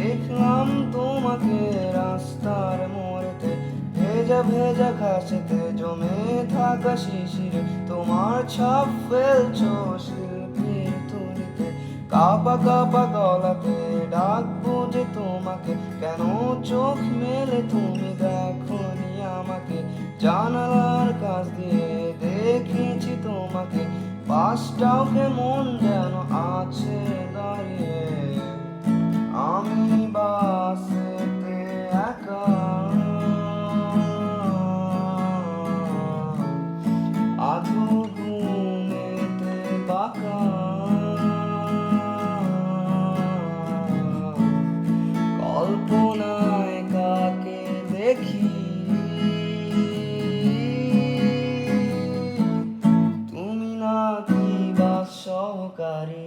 দেখলাম তোমাকে রাস্তার মোড়েতে, ভেজা ভেজা ঘাসেতে জমে থাকা শিশিরে তোমার ছাপ ফেলছো শিল্পীর তুলিতে। কাপা কাপা গলাতে ডাকবো যে তোমাকে, কেন চোখ মেলে তুমি দেখোনি আমাকে। জানালার কাছ দিয়ে দেখেছি তোমাকে, পাশটাও কেমন যেন আছে দাঁড়িয়ে। আমি বাসেতে একা, আধো ঘুমেতে বাঁকা, কল্পনায় কাকে দেখি, তুমি নাকি বাস সহকারী।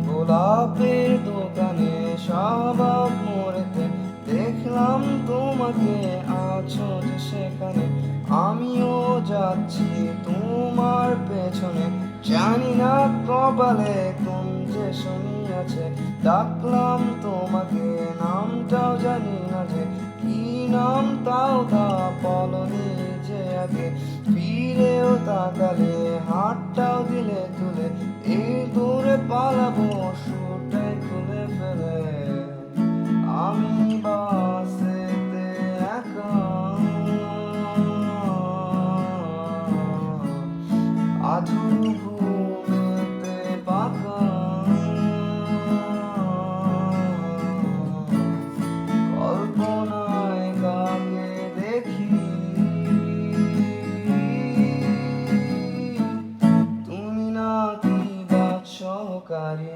গোলাপের দোকানে শাহবাগ মোড়েতে দেখলাম তোমাকে, আছো যে সেখানে। আমিও যাচ্ছি তোমার পেছনে, জানি না কপালে কোন যে শনি আছে। ডাকলাম তোমাকে, নামটাও জানি না যে কি নাম, তাও তা বলনি যে আগে। ফিরেও তাকালে হাতটাও দিলে তুলে, এই দূরে পালাবো সুরটাই খুলে ফেলে। আমি বাসেতে একা, আধো ঘুমেতে বাঁকা, কল্পনায় কাকে দেখি, তুমি নাকি বাস সহকারী।